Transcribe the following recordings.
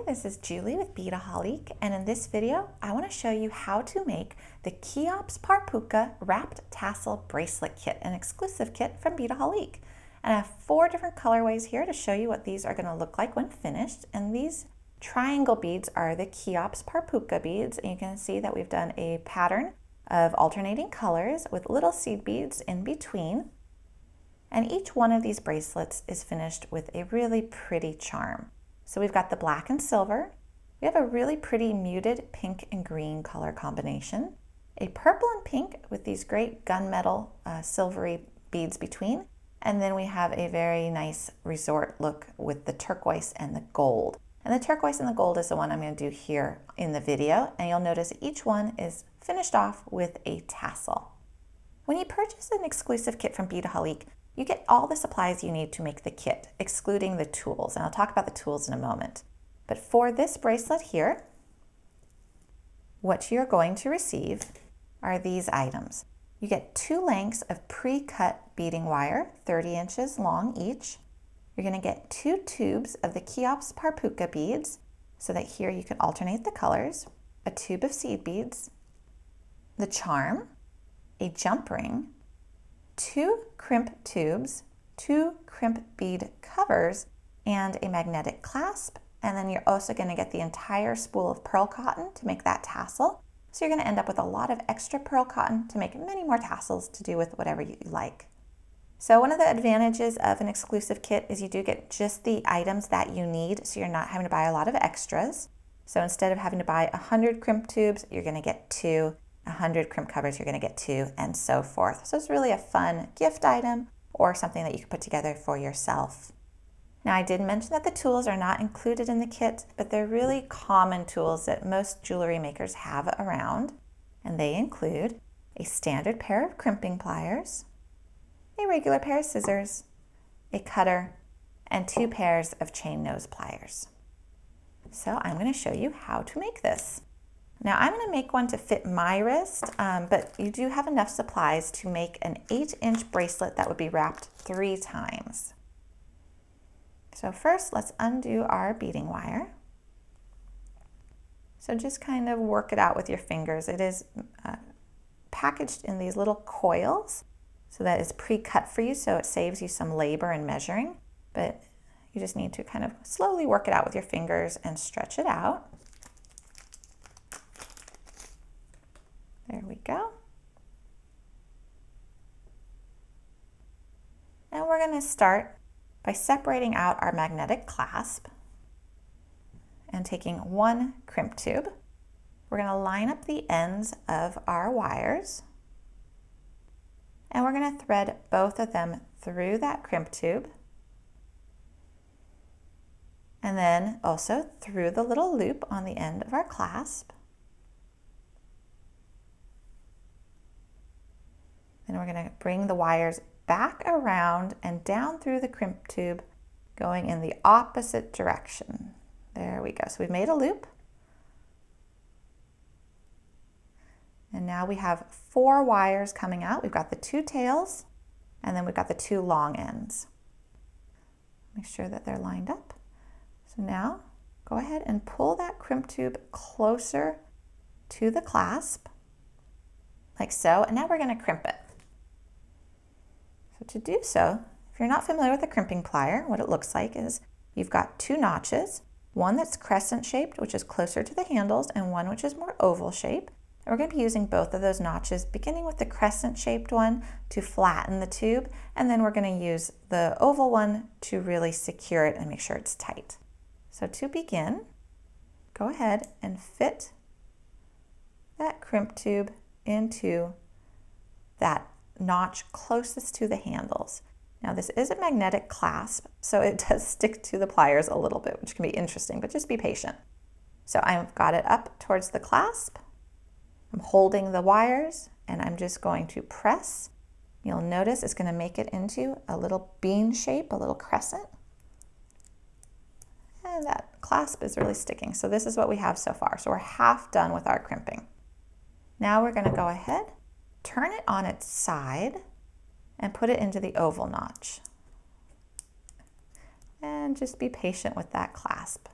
Hi, this is Julie with Beadaholique, and in this video, I want to show you how to make the Kheops Puca Wrapped Tassel Bracelet Kit, an exclusive kit from Beadaholique. And I have 4 different colorways here to show you what these are going to look like when finished. And these triangle beads are the Kheops Puca beads, and you can see that we've done a pattern of alternating colors with little seed beads in between. And each one of these bracelets is finished with a really pretty charm. So we've got the black and silver. We have a really pretty muted pink and green color combination. A purple and pink with these great gunmetal silvery beads between. And then we have a very nice resort look with the turquoise and the gold. And the turquoise and the gold is the one I'm going to do here in the video. And you'll notice each one is finished off with a tassel. When you purchase an exclusive kit from Beadaholique, you get all the supplies you need to make the kit, excluding the tools, and I'll talk about the tools in a moment. But for this bracelet here, what you're going to receive are these items. You get 2 lengths of pre-cut beading wire, 30 inches long each. You're going to get 2 tubes of the Kheops Puca beads, so that here you can alternate the colors, a tube of seed beads, the charm, a jump ring, 2 crimp tubes, 2 crimp bead covers, and a magnetic clasp. And then you're also going to get the entire spool of pearl cotton to make that tassel. So you're going to end up with a lot of extra pearl cotton to make many more tassels to do with whatever you like. So one of the advantages of an exclusive kit is you do get just the items that you need, so you're not having to buy a lot of extras. So instead of having to buy 100 crimp tubes, you're going to get 2. 100 crimp covers, you're going to get 2, and so forth. So it's really a fun gift item or something that you can put together for yourself. Now, I did mention that the tools are not included in the kit, but they're really common tools that most jewelry makers have around, and they include a standard pair of crimping pliers, a regular pair of scissors, a cutter, and 2 pairs of chain nose pliers. So I'm going to show you how to make this. Now I'm going to make one to fit my wrist, but you do have enough supplies to make an 8-inch bracelet that would be wrapped 3 times. So first, let's undo our beading wire. So just kind of work it out with your fingers. It is packaged in these little coils, so that it's pre-cut for you, so it saves you some labor in measuring, but you just need to kind of slowly work it out with your fingers and stretch it out. There we go. Now we're going to start by separating out our magnetic clasp and taking 1 crimp tube. We're going to line up the ends of our wires, and we're going to thread both of them through that crimp tube, and then also through the little loop on the end of our clasp. Then we're going to bring the wires back around and down through the crimp tube, going in the opposite direction. There we go. So we've made a loop. And now we have 4 wires coming out. We've got the 2 tails, and then we've got the 2 long ends. Make sure that they're lined up. So now go ahead and pull that crimp tube closer to the clasp, like so. And now we're going to crimp it. To do so, if you're not familiar with a crimping plier, what it looks like is you've got 2 notches, one that's crescent shaped, which is closer to the handles, and one which is more oval shape. And we're going to be using both of those notches, beginning with the crescent shaped one to flatten the tube, and then we're going to use the oval one to really secure it and make sure it's tight. So to begin, go ahead and fit that crimp tube into that notch closest to the handles. Now this is a magnetic clasp, so it does stick to the pliers a little bit, which can be interesting, but just be patient. So I've got it up towards the clasp. I'm holding the wires and I'm just going to press. You'll notice it's going to make it into a little bean shape, a little crescent. And that clasp is really sticking. So this is what we have so far. So we're half done with our crimping. Now we're going to go ahead, turn it on its side, and put it into the oval notch. And just be patient with that clasp.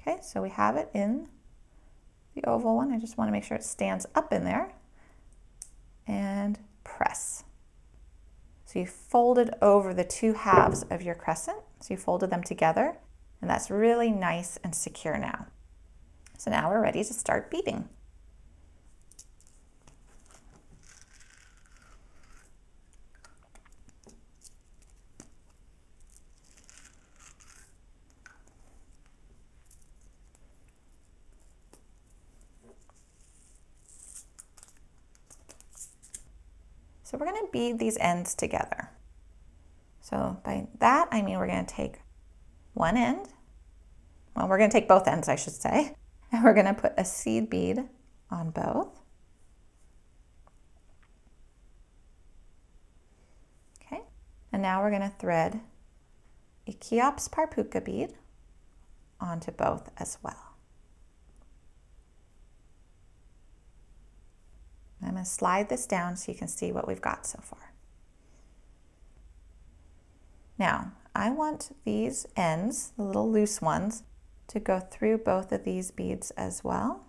Okay, so we have it in the oval one. I just want to make sure it stands up in there. And press. So you folded over the two halves of your crescent. So you folded them together, and that's really nice and secure now. So now we're ready to start beading. So we're going to bead these ends together. So by that, I mean we're going to take one end, well, we're going to take both ends, I should say, and we're going to put a seed bead on both. Okay, and now we're going to thread a Kheops Puca bead onto both as well. I'm going to slide this down so you can see what we've got so far. Now, I want these ends, the little loose ones, to go through both of these beads as well.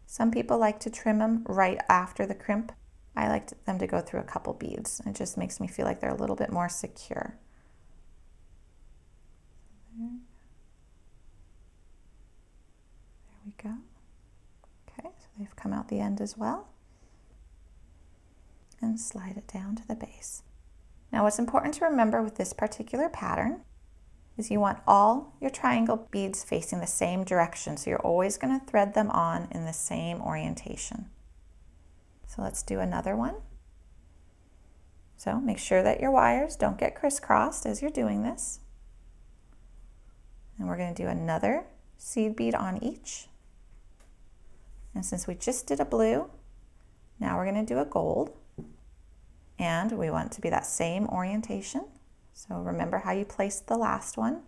Some people like to trim them right after the crimp. I like them to go through a couple beads. It just makes me feel like they're a little bit more secure. There we go. Okay, so they've come out the end as well. And slide it down to the base. Now what's important to remember with this particular pattern is you want all your triangle beads facing the same direction. So you're always going to thread them on in the same orientation. So let's do another one. So make sure that your wires don't get crisscrossed as you're doing this. And we're going to do another seed bead on each. And since we just did a blue, now we're going to do a gold. And we want it to be that same orientation. So remember how you placed the last one.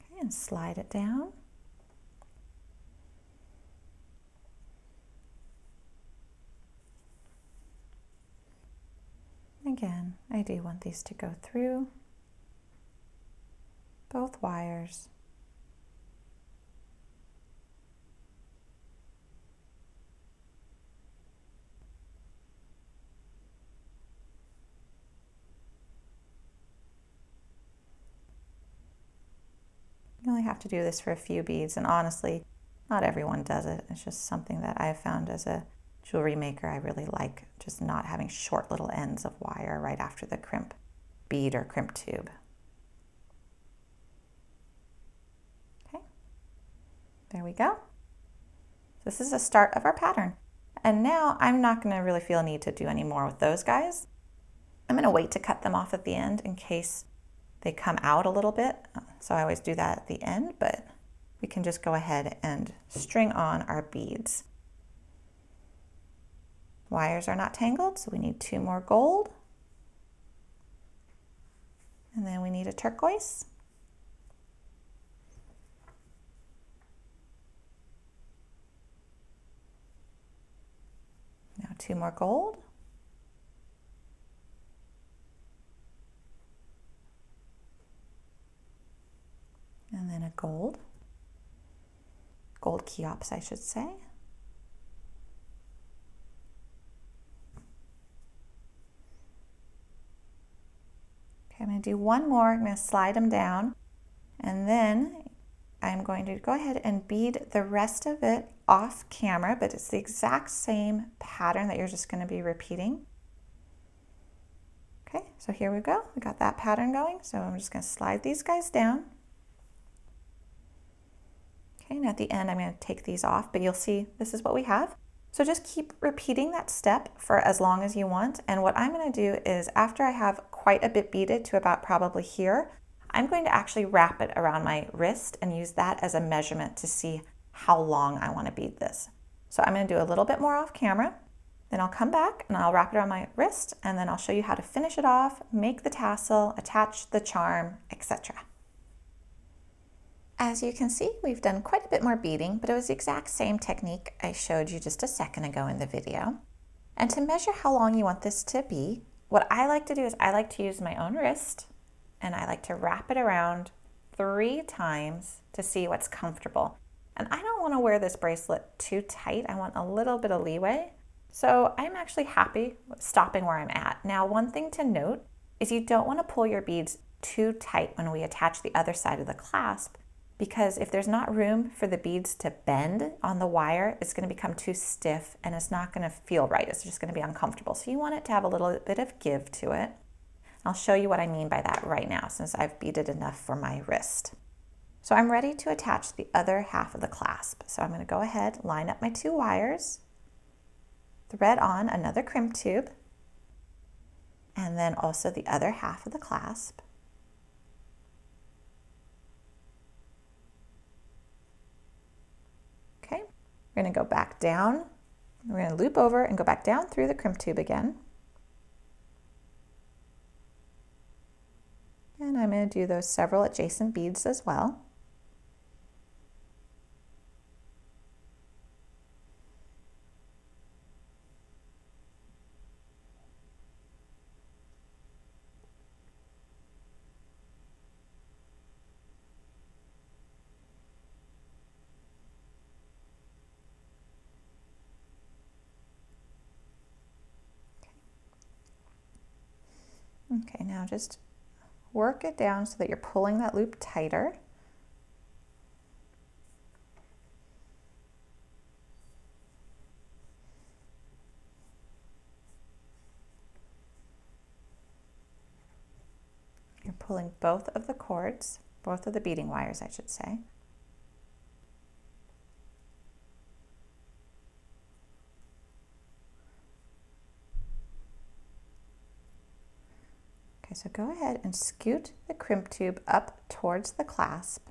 Okay, and slide it down. Again, I do want these to go through both wires. You only have to do this for a few beads, and honestly, not everyone does it. It's just something that I've found as a jewelry maker. I really like just not having short little ends of wire right after the crimp bead or crimp tube. Okay, there we go. This is the start of our pattern. And now I'm not going to really feel a need to do any more with those guys. I'm going to wait to cut them off at the end in case they come out a little bit. So I always do that at the end, but we can just go ahead and string on our beads. Wires are not tangled, so we need 2 more gold. And then we need a turquoise. Now 2 more gold. And then a gold Kheops, I should say. Okay, I'm going to do one more. I'm going to slide them down, and then I'm going to go ahead and bead the rest of it off camera, but it's the exact same pattern that you're just going to be repeating. Okay, so here we go. We got that pattern going, so I'm just going to slide these guys down. Okay, and at the end, I'm going to take these off, but you'll see this is what we have. So just keep repeating that step for as long as you want. And what I'm going to do is after I have quite a bit beaded to about probably here, I'm going to actually wrap it around my wrist and use that as a measurement to see how long I want to bead this. So I'm going to do a little bit more off camera, then I'll come back and I'll wrap it around my wrist, and then I'll show you how to finish it off, make the tassel, attach the charm, etc. As you can see, we've done quite a bit more beading, but it was the exact same technique I showed you just a second ago in the video. And to measure how long you want this to be, what I like to do is I like to use my own wrist and I like to wrap it around 3 times to see what's comfortable. And I don't want to wear this bracelet too tight. I want a little bit of leeway. So I'm actually happy with stopping where I'm at. Now, one thing to note is you don't want to pull your beads too tight when we attach the other side of the clasp, because if there's not room for the beads to bend on the wire, it's going to become too stiff and it's not going to feel right. It's just going to be uncomfortable. So you want it to have a little bit of give to it. I'll show you what I mean by that right now since I've beaded enough for my wrist. So I'm ready to attach the other half of the clasp. So I'm going to go ahead, line up my 2 wires, thread on another crimp tube, and then also the other half of the clasp. Okay, we're going to go back down. We're going to loop over and go back down through the crimp tube again. And I'm going to do those several adjacent beads as well. Okay, now just work it down so that you're pulling that loop tighter. You're pulling both of the cords, both of the beading wires, I should say. Okay, so go ahead and scoot the crimp tube up towards the clasp,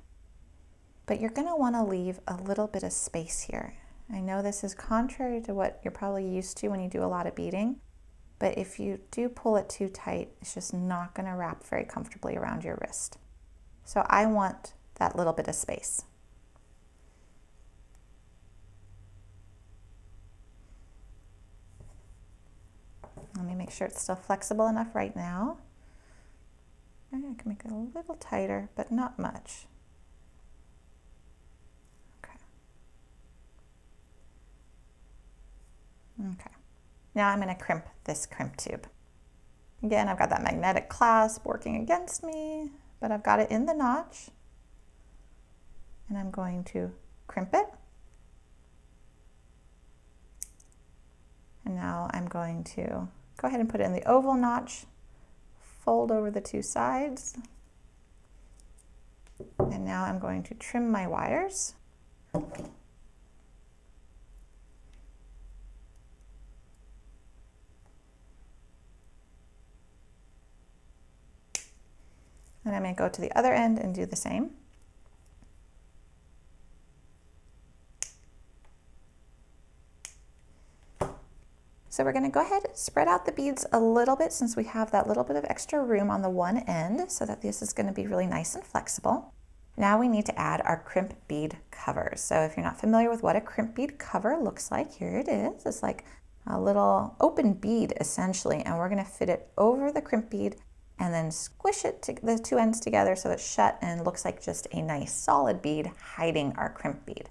but you're going to want to leave a little bit of space here. I know this is contrary to what you're probably used to when you do a lot of beading, but if you do pull it too tight, it's just not going to wrap very comfortably around your wrist. So I want that little bit of space. Let me make sure it's still flexible enough right now. I can make it a little tighter, but not much. Okay. Okay. Now I'm going to crimp this crimp tube. Again, I've got that magnetic clasp working against me, but I've got it in the notch. And I'm going to crimp it. And now I'm going to go ahead and put it in the oval notch. Fold over the 2 sides. And now I'm going to trim my wires. And I'm going to go to the other end and do the same. So we're going to go ahead and spread out the beads a little bit since we have that little bit of extra room on the one end so that this is going to be really nice and flexible. Now we need to add our crimp bead covers. So if you're not familiar with what a crimp bead cover looks like, here it is. It's like a little open bead essentially, and we're going to fit it over the crimp bead and then squish it to the 2 ends together so it's shut and looks like just a nice solid bead hiding our crimp bead.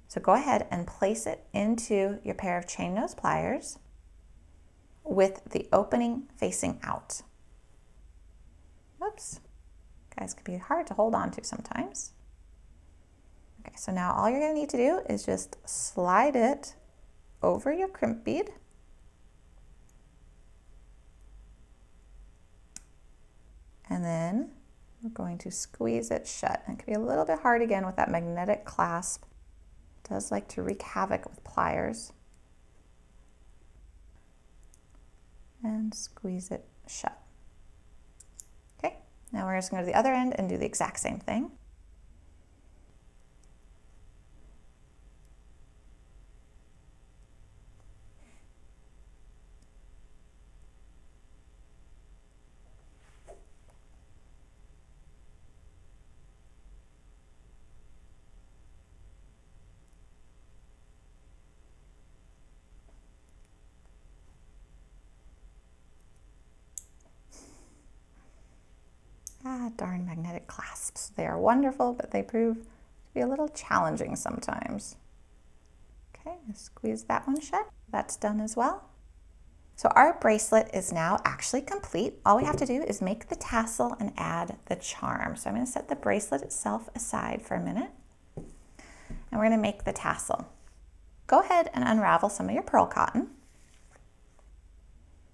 So go ahead and place it into your pair of chain nose pliers with the opening facing out. Oops, guys, can be hard to hold on to sometimes. Okay, so now all you're going to need to do is just slide it over your crimp bead. And then we're going to squeeze it shut. And it can be a little bit hard again with that magnetic clasp. It does like to wreak havoc with pliers. And squeeze it shut. Okay, now we're just going to go to the other end and do the exact same thing. darn magnetic clasps. They are wonderful, but they prove to be a little challenging sometimes. Okay, squeeze that one shut. That's done as well. So our bracelet is now actually complete. All we have to do is make the tassel and add the charm. So I'm going to set the bracelet itself aside for a minute, and we're going to make the tassel. Go ahead and unravel some of your pearl cotton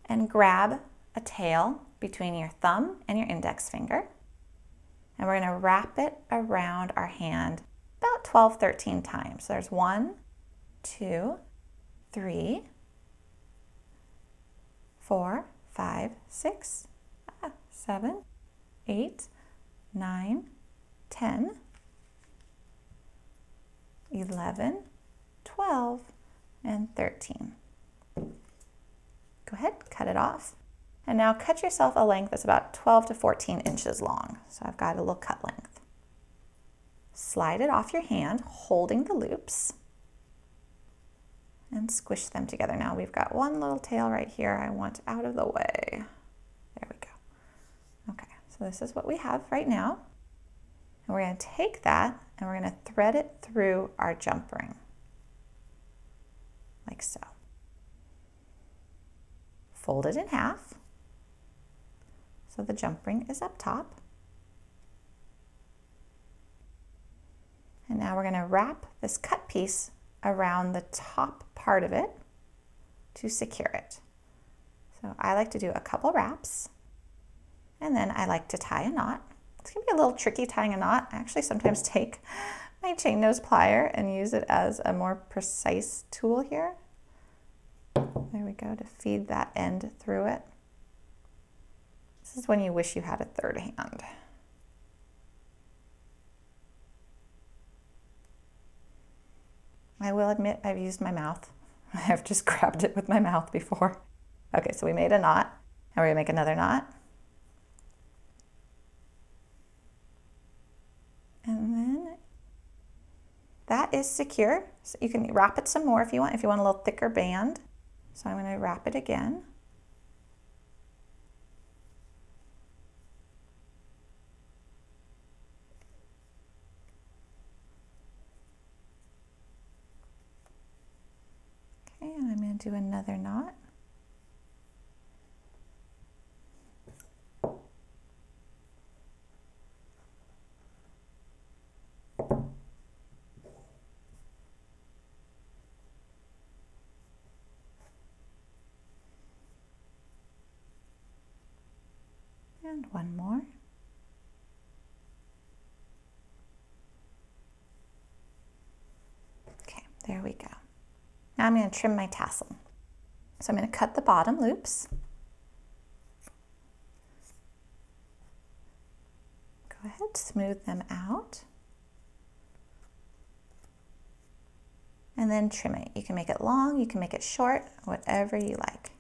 and grab a tail between your thumb and your index finger. And we're going to wrap it around our hand about 12, 13 times. So there's 1, 2, 3, 4, 5, 6, 7, 8, 9, 10, 11, 12, and 13. Go ahead, cut it off. And now cut yourself a length that's about 12 to 14 inches long. So I've got a little cut length. Slide it off your hand, holding the loops, and squish them together. Now we've got one little tail right here I want out of the way. There we go. Okay, so this is what we have right now. And we're going to take that and we're going to thread it through our jump ring, like so. Fold it in half, so the jump ring is up top. And now we're going to wrap this cut piece around the top part of it to secure it. So I like to do a couple wraps, and then I like to tie a knot. It's going to be a little tricky tying a knot. I actually sometimes take my chain nose plier and use it as a more precise tool here. There we go, to feed that end through it. This is when you wish you had a third hand. I will admit I've used my mouth. I've just grabbed it with my mouth before. Okay, so we made a knot, and we're gonna make another knot. And then that is secure. So you can wrap it some more if you want a little thicker band. So I'm gonna wrap it again. And I'm going to do another knot. And one more. Okay, there we go. Now I'm going to trim my tassel. So I'm going to cut the bottom loops. Go ahead, smooth them out. And then trim it. You can make it long, you can make it short, whatever you like.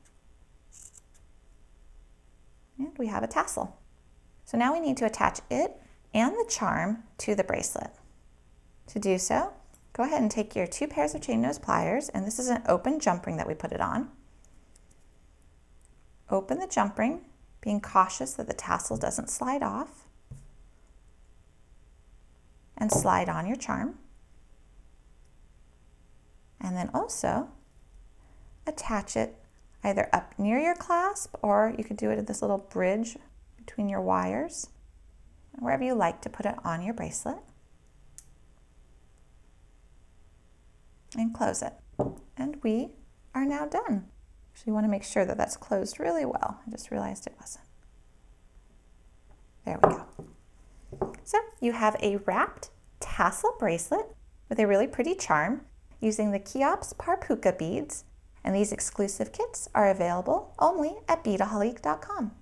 And we have a tassel. So now we need to attach it and the charm to the bracelet. To do so, go ahead and take your 2 pairs of chain nose pliers, and this is an open jump ring that we put it on. Open the jump ring, being cautious that the tassel doesn't slide off, and slide on your charm. And then also attach it either up near your clasp, or you could do it at this little bridge between your wires, wherever you like to put it on your bracelet. And close it. And we are now done. So you want to make sure that that's closed really well. I just realized it wasn't. There we go. So you have a wrapped tassel bracelet with a really pretty charm using the Kheops Puca beads, and these exclusive kits are available only at Beadaholique.com.